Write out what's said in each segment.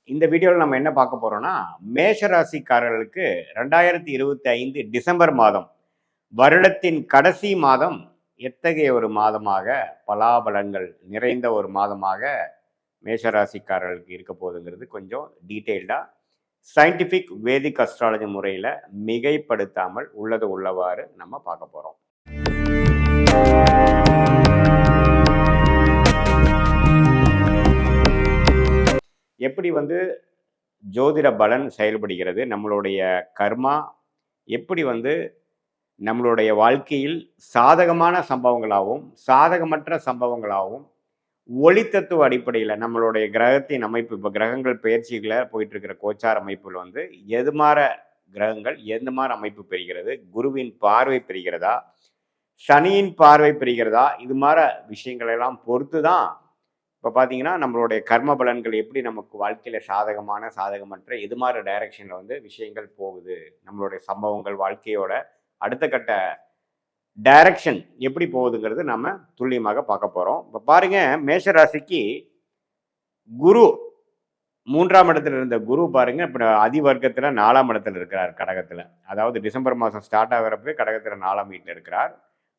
இந்த வீடியோவில் நம்ம என்ன பார்க்க போறோம்னா, மேஷ ராசிக்காரர்களுக்கு 2025 டிசம்பர் மாதம், வருடத்தின் கடைசி மாதம் எத்தகைய ஒரு மாதமாக, பலாபலன்கள் நிறைந்த ஒரு மாதமாக மேஷ ராசிக்காரர்களுக்கு இருக்க போகுதுங்கிறது கொஞ்சம் டீட்டெயில்டாக சயின்டிஃபிக் வேதிக் அஸ்ட்ராலஜி முறையில் மிகைப்படுத்தாமல் உள்ளது உள்ளவாறு நம்ம பார்க்க போகிறோம். எப்படி ஜோதிட பலன் செயல்படுகிறது, நம்மளுடைய கர்மா எப்படி நம்மளுடைய வாழ்க்கையில் சாதகமான சம்பவங்களாகவும் சாதகமற்ற சம்பவங்களாகவும் ஒளித்தத்துவ அடிப்படையில் நம்மளுடைய கிரகத்தின் அமைப்பு, இப்போ கிரகங்கள் பயிற்சிகளை போயிட்டு இருக்கிற கோச்சார அமைப்பில் எது மாதிரி கிரகங்கள் எந்த மாதிரி அமைப்பு பெறுகிறது, குருவின் பார்வை பெறுகிறதா, சனியின் பார்வை பெறுகிறதா, இது மாதிரி விஷயங்கள் எல்லாம் பொறுத்து தான் இப்போ பார்த்தீங்கன்னா நம்மளுடைய கர்ம பலன்கள் எப்படி நமக்கு வாழ்க்கையில் சாதகமான சாதகமற்ற எது மாதிரி டைரக்ஷனில் விஷயங்கள் போகுது, நம்மளுடைய சம்பவங்கள் வாழ்க்கையோட அடுத்த கட்ட டைரக்ஷன் எப்படி போகுதுங்கிறது நம்ம துல்லியமாக பார்க்க போகிறோம். இப்போ பாருங்க, மேஷராசிக்கு குரு 3ஆம் இடத்துல இருந்த குரு பாருங்க இப்போ அதிவர்க்கத்தில் 4ஆம் இடத்துல இருக்கிறார் கடகத்தில். அதாவது டிசம்பர் மாதம் ஸ்டார்ட் ஆகிறப்பவே கடகத்தில் 4ஆம் வீட்டில் இருக்கிறார்.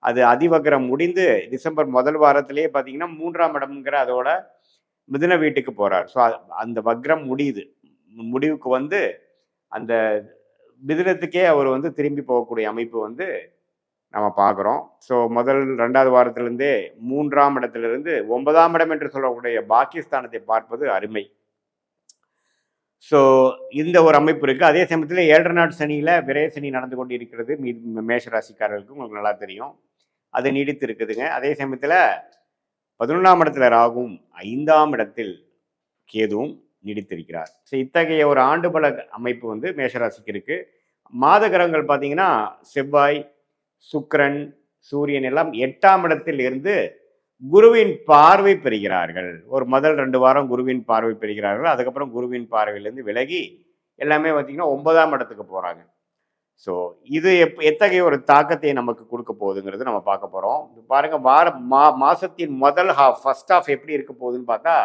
அது அதிவக்ரம் முடிந்து டிசம்பர் முதல் வாரத்திலேயே பார்த்தீங்கன்னா 3ஆம் இடம்ங்கிற அதோட மிதுன வீட்டுக்கு போகிறார். ஸோ அந்த வக்ரம் முடியுது, முடிவுக்கு அந்த மிதுனத்துக்கே அவர் திரும்பி போகக்கூடிய அமைப்பு நம்ம பார்க்குறோம். ஸோ முதல் 2வது வாரத்திலேருந்தே 3ஆம் இடத்திலிருந்து 9ஆம் இடம் என்று சொல்லக்கூடிய பாக்கியஸ்தானத்தை பார்ப்பது அருமை. ஸோ இந்த ஒரு அமைப்பு இருக்குது. அதே சமயத்தில் 7 நாட் சனியில் விரய சனி நடந்து கொண்டு இருக்கிறது மேஷராசிக்காரர்களுக்கு உங்களுக்கு நல்லா தெரியும், அது நீடித்து இருக்குதுங்க. அதே சமயத்தில் 11ஆம் இடத்துல ராகுவும் 5ஆம் இடத்தில் கேதுவும் நீடித்திருக்கிறார். ஸோ இத்தகைய ஒரு ஆண்டு பல அமைப்பு மேஷராசிக்கு இருக்குது. மாத கிரகங்கள் பார்த்தீங்கன்னா செவ்வாய், சுக்கிரன், சூரியன் எல்லாம் 8ஆம் இடத்தில் இருந்து குருவின் பார்வை பெறுகிறார்கள். ஒரு முதல் 2 வாரம் குருவின் பார்வை பெறுகிறார்கள். அதுக்கப்புறம் குருவின் பார்வையிலேருந்து விலகி எல்லாமே பார்த்தீங்கன்னா 9ஆம் இடத்துக்கு போகிறாங்க. ஸோ இது எத்தகைய ஒரு தாக்கத்தை நமக்கு கொடுக்க போகுதுங்கிறது நம்ம பார்க்க போகிறோம். பாருங்க, மாசத்தின் முதல் ஃபர்ஸ்ட் ஹாஃப் எப்படி இருக்க போகுதுன்னு பார்த்தா,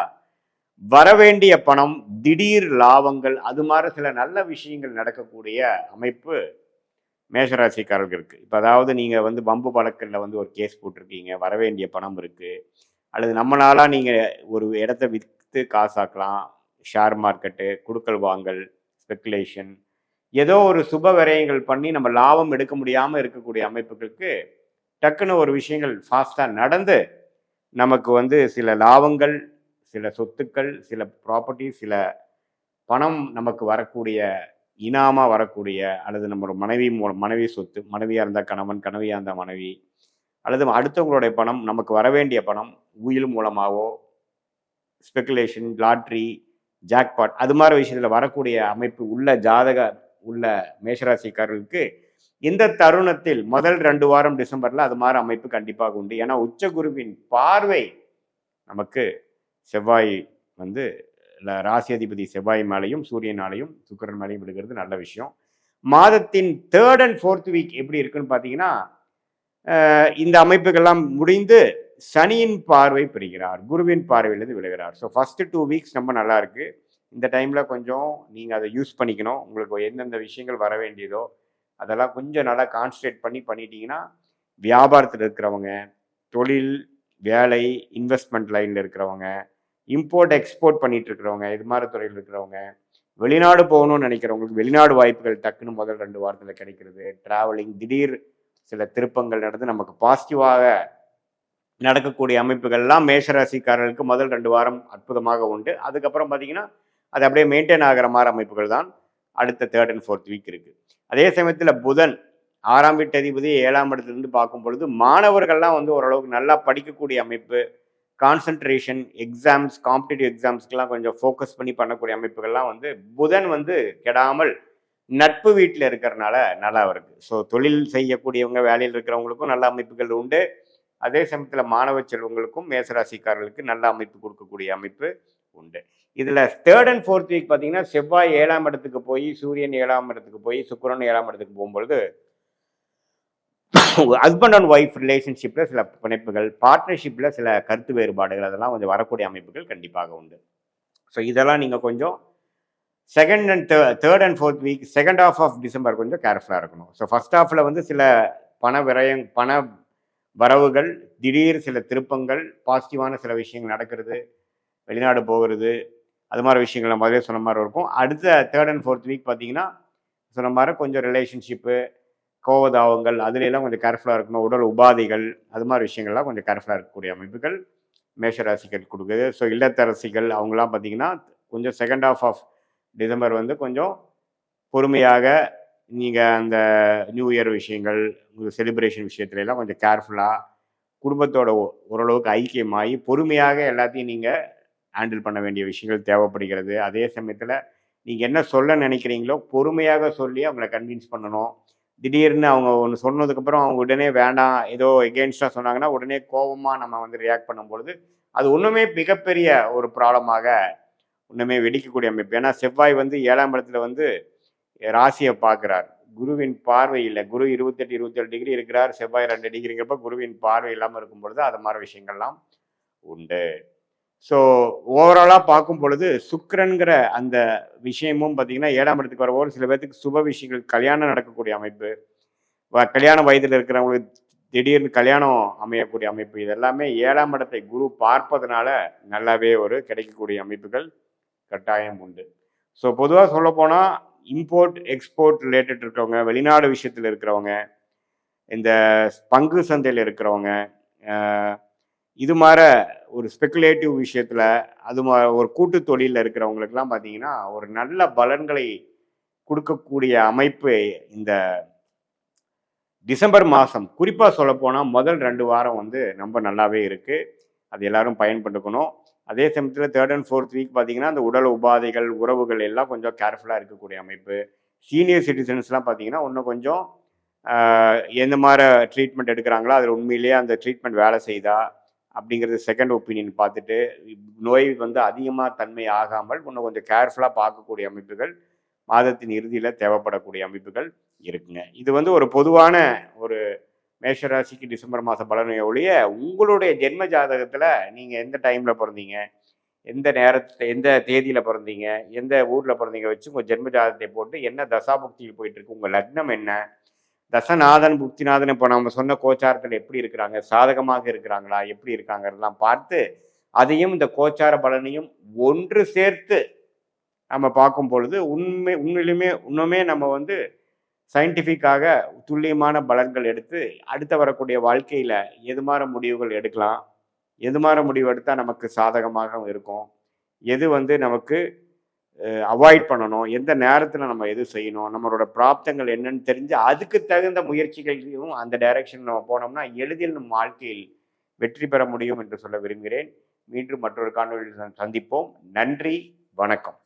வரவேண்டிய பணம், திடீர் லாபங்கள், அது மாதிரி சில நல்ல விஷயங்கள் நடக்கக்கூடிய அமைப்பு மேஷராசிக்காரர்களுக்கு இருக்குது. இப்போ அதாவது நீங்கள் வம்பு வழக்கில் ஒரு கேஸ் போட்டிருக்கீங்க, வரவேண்டிய பணம் இருக்குது, அல்லது நம்மளால நீங்கள் ஒரு இடத்த விற்று காசாக்கலாம், ஷேர் மார்க்கெட்டு, குடுக்கல் வாங்கல், ஸ்பெக்குலேஷன், ஏதோ ஒரு சுப விரயங்கள் பண்ணி நம்ம லாபம் எடுக்க முடியாமல் இருக்கக்கூடிய அமைப்புகளுக்கு டக்குன்னு ஒரு விஷயங்கள் ஃபாஸ்ட்டாக நடந்து நமக்கு சில லாபங்கள், சில சொத்துக்கள், சில ப்ராப்பர்ட்டி, சில பணம் நமக்கு வரக்கூடிய, இனாமாக வரக்கூடிய, அல்லது நம்மளோட மனைவி சொத்து, மனைவியாக இருந்தால் கணவன், கணவியாக இருந்தால் மனைவி, அல்லது அடுத்தவங்களுடைய பணம், நமக்கு வரவேண்டிய பணம் உயில் மூலமாகவோ, ஸ்பெக்குலேஷன், லாட்ரி, ஜாக்பாட், அது மாதிரி விஷயத்தில் வரக்கூடிய அமைப்பு உள்ள மேஷராசிக்காரர்களுக்கு இந்த தருணத்தில் முதல் 2 வாரம் டிசம்பரில் அது மாதிரி அமைப்பு கண்டிப்பாக உண்டு. ஏன்னா உச்சகுருவின் பார்வை நமக்கு செவ்வாய் ராசி அதிபதி செவ்வாய் மேலையும் சூரியனாலையும் சுக்கிரன் மேலையும் விடுகிறது நல்ல விஷயம். மாதத்தின் 3rd and 4th வீக் எப்படி இருக்குன்னு பார்த்தீங்கன்னா, இந்த அமைப்புகள்லாம் முடிந்து சனியின் பார்வை பெறுகிறார், குருவின் பார்வையிலிருந்து விழுகிறார். ஸோ ஃபர்ஸ்ட் 2 வீக்ஸ் ரொம்ப நல்லா இருக்கு. இந்த டைமில் கொஞ்சம் நீங்கள் அதை யூஸ் பண்ணிக்கணும். உங்களுக்கு எந்தெந்த விஷயங்கள் வர வேண்டியதோ அதெல்லாம் கொஞ்சம் நல்லா கான்சன்ட்ரேட் பண்ணிட்டீங்கன்னா, வியாபாரத்தில் இருக்கிறவங்க, தொழில், வேலை, இன்வெஸ்ட்மெண்ட் லைனில் இருக்கிறவங்க, இம்போர்ட் எக்ஸ்போர்ட் பண்ணிட்டு இருக்கிறவங்க, இது மாதிரி துறையில் இருக்கிறவங்க, வெளிநாடு போகணும்னு நினைக்கிறவங்களுக்கு வெளிநாடு வாய்ப்புகள் டக்குன்னு முதல் 2 வாரத்தில் கிடைக்கிறது. டிராவலிங், திடீர் சில திருப்பங்கள் நடந்து நமக்கு பாசிட்டிவாக நடக்கக்கூடிய அமைப்புகள்லாம் மேஷராசிக்காரர்களுக்கு முதல் 2 வாரம் அற்புதமாக உண்டு. அதுக்கப்புறம் பார்த்தீங்கன்னா அது அப்படியே மெயின்டைன் ஆகிற மாதிரி அமைப்புகள் தான் அடுத்த 3rd and 4th வீக் இருக்குது. அதே சமயத்தில் புதன் 6ஆம் வீட்டு அதிபதி 7ஆம் இடத்துலேருந்து பார்க்கும் பொழுது மாணவர்கள்லாம் ஓரளவுக்கு நல்லா படிக்கக்கூடிய அமைப்பு, கான்சன்ட்ரேஷன், எக்ஸாம்ஸ், காம்படிட்டிவ் எக்ஸாம்ஸ்க்கெல்லாம் கொஞ்சம் ஃபோக்கஸ் பண்ணி பண்ணக்கூடிய அமைப்புகள்லாம் புதன் கெடாமல் நட்பு வீட்டில் இருக்கிறதுனால நல்லா இருக்குது. ஸோ தொழில் செய்யக்கூடியவங்க, வேலையில் இருக்கிறவங்களுக்கும் நல்ல அமைப்புகள் உண்டு. அதே சமயத்தில் மாணவ செல்வங்களுக்கும் மேசராசிக்காரர்களுக்கு நல்ல அமைப்பு கொடுக்கக்கூடிய அமைப்பு உண்டு. இதில் 3rd and 4th வீக் பார்த்தீங்கன்னா செவ்வாய் 7ஆம் இடத்துக்கு போய், சூரியன் 7ஆம் இடத்துக்கு போய், சுக்கிரன் 7ஆம் இடத்துக்கு போகும்பொழுது ஹஸ்பண்ட் அண்ட் ஒய்ஃப் ரிலேஷன்ஷிப்பில் சில பிணைப்புகள், பார்ட்னர்ஷிப்பில் சில கருத்து வேறுபாடுகள், அதெல்லாம் கொஞ்சம் வரக்கூடிய அமைப்புகள் கண்டிப்பாக உண்டு. ஸோ இதெல்லாம் நீங்கள் கொஞ்சம் second and third and fourth week, second half of December கொஞ்சம் கேர்ஃபுல்லாக இருக்கணும். ஸோ ஃபர்ஸ்ட் ஹாஃபில் வந்து சில பண வரவுகள், திடீர் சில திருப்பங்கள், பாசிட்டிவான சில விஷயங்கள் நடக்கிறது, வெளிநாடு போகிறது, அது மாதிரி விஷயங்கள் நான் முதலே சொன்ன மாதிரி இருக்கும். அடுத்த தேர்ட் அண்ட் ஃபோர்த் வீக் பார்த்தீங்கன்னா சொன்ன மாதிரி கொஞ்சம் ரிலேஷன்ஷிப்பு, கோவதாவங்கள் அதுல எல்லாம் கொஞ்சம் கேர்ஃபுல்லாக இருக்கணும். உடல் உபாதைகள் அது மாதிரி விஷயங்கள்லாம் கொஞ்சம் கேர்ஃபுல்லாக இருக்கக்கூடிய அமைப்புகள் மேஷராசிகள் கொடுக்குது. ஸோ இல்லத்தரசிகள் அவங்களாம் பார்த்தீங்கன்னா கொஞ்சம் செகண்ட் ஹாஃப் ஆஃப் டிசம்பர் வந்து கொஞ்சம் பொறுமையாக நீங்கள் அந்த நியூ இயர் விஷயங்கள், உங்களுக்கு செலிப்ரேஷன் விஷயத்துல எல்லாம் கொஞ்சம் கேர்ஃபுல்லாக குடும்பத்தோட ஓரளவுக்கு ஐக்கியமாகி பொறுமையாக எல்லாத்தையும் நீங்கள் ஹேண்டில் பண்ண வேண்டிய விஷயங்கள் தேவைப்படுகிறது. அதே சமயத்தில் நீங்கள் என்ன சொல்ல நினைக்கிறீங்களோ பொறுமையாக சொல்லி அவங்கள கன்வின்ஸ் பண்ணணும். திடீர்னு அவங்க ஒன்று சொன்னதுக்கப்புறம் அவங்க உடனே வேண்டாம் ஏதோ எகெயின்ஸ்டாக சொன்னாங்கன்னா உடனே கோபமாக நம்ம வந்து ரியாக்ட் பண்ணும்பொழுது அது ஒன்றுமே மிகப்பெரிய ஒரு ப்ராப்ளமாக ஒன்றுமே வெடிக்கக்கூடிய அமைப்பு. ஏன்னா செவ்வாய் வந்து 7ஆம் இடத்துல வந்து ராசியை பார்க்குறார். குருவின் பார்வை இல்லை. குரு 27 டிகிரி இருக்கிறார், செவ்வாய் 2 டிகிரிங்கிறப்ப குருவின் பார்வை இல்லாமல் இருக்கும் பொழுது அது மாதிரி விஷயங்கள்லாம் உண்டு. ஸோ ஓவராலாக பார்க்கும் பொழுது சுக்கிரன்கிற அந்த விஷயமும் பார்த்தீங்கன்னா 7ஆம் இடத்துக்கு வரவோடு சில பேர்த்துக்கு சுப விஷயங்கள், கல்யாணம் நடக்கக்கூடிய அமைப்பு, கல்யாண வயதில் இருக்கிறவங்களுக்கு திடீர்னு கல்யாணம் அமையக்கூடிய அமைப்பு, இது எல்லாமே 7ஆம் இடத்தை குரு பார்ப்பதனால நல்லாவே ஒரு கிடைக்கக்கூடிய அமைப்புகள் கட்டாயம் உண்டு. ஸோ பொதுவாக சொல்ல போனால் இம்போர்ட் எக்ஸ்போர்ட் ரிலேட்டட் இருக்கிறவங்க, வெளிநாடு விஷயத்தில் இருக்கிறவங்க, இந்த பங்கு சந்தையில் இருக்கிறவங்க, இது மாதிரி ஒரு ஸ்பெகுலேட்டிவ் விஷயத்தில், அது ஒரு கூட்டு தொழிலில் இருக்கிறவங்களுக்கெல்லாம் பார்த்தீங்கன்னா ஒரு நல்ல பலன்களை கொடுக்கக்கூடிய அமைப்பு இந்த டிசம்பர் மாதம் குறிப்பாக சொல்லப்போனால் முதல் 2 வாரம் வந்து ரொம்ப நல்லாவே இருக்குது. அது எல்லாரும் பயன்பட்டுக்கணும். அதே சமயத்தில் தேர்ட் அண்ட் ஃபோர்த் வீக் பார்த்தீங்கன்னா அந்த உடல் உபாதைகள், உறவுகள் எல்லாம் கொஞ்சம் கேர்ஃபுல்லாக இருக்கக்கூடிய அமைப்பு. சீனியர் சிட்டிசன்ஸ்லாம் பார்த்தீங்கன்னா இன்னும் கொஞ்சம் எந்த மாதிரி ட்ரீட்மெண்ட் எடுக்கிறாங்களோ அதில் உண்மையிலேயே அந்த ட்ரீட்மெண்ட் வேலை செய்தா அப்படிங்கிறது செகண்ட் ஒப்பீனியன் பார்த்துட்டு நோய் வந்து அதிகமாக தன்மை ஆகாமல் இன்னும் கொஞ்சம் கேர்ஃபுல்லாக பார்க்கக்கூடிய அமைப்புகள் மாதத்தின் இறுதியில் தேவைப்படக்கூடிய அமைப்புகள் இருக்குங்க. இது வந்து ஒரு பொதுவான ஒரு மேஷராசிக்கு டிசம்பர் மாத பலனை ஒழிய உங்களுடைய ஜென்ம ஜாதகத்தில் நீங்கள் எந்த டைமில் பிறந்தீங்க, எந்த நேரத்தில், எந்த தேதியில் பிறந்தீங்க, எந்த ஊரில் பிறந்தீங்க வச்சு உங்கள் ஜென்ம ஜாதகத்தை போட்டு என்ன தசாபுக்தியில் போயிட்டு இருக்கு, உங்கள் லக்னம் என்ன, தசநாதன் புக்திநாதன் இப்போ நம்ம சொன்ன கோச்சாரத்தில் எப்படி இருக்கிறாங்க, சாதகமாக இருக்கிறாங்களா, எப்படி இருக்காங்கிறதெல்லாம் பார்த்து அதையும் இந்த கோச்சார பலனையும் ஒன்று சேர்த்து நம்ம பார்க்கும் பொழுது உண்மையிலுமே இன்னுமே நம்ம வந்து சயின்டிஃபிக்காக துல்லியமான பலன்கள் எடுத்து அடுத்த வரக்கூடிய வாழ்க்கையில் எது மாதிரி முடிவுகள் எடுக்கலாம், எது மாதிரி முடிவு எடுத்தால் நமக்கு சாதகமாக இருக்கும், எது வந்து நமக்கு அவாய்ட் பண்ணணும், எந்த நேரத்தில் நம்ம எது செய்யணும், நம்மளோட பிராப்தங்கள் என்னன்னு தெரிஞ்சு அதுக்கு தகுந்த முயற்சிகளையும் அந்த டைரக்ஷன் நம்ம போனோம்னா எளிதில் நம் வாழ்க்கையில் வெற்றி பெற முடியும் என்று சொல்ல விரும்புகிறேன். மீண்டும் மற்றொரு காணொலியில் சந்திப்போம். நன்றி, வணக்கம்.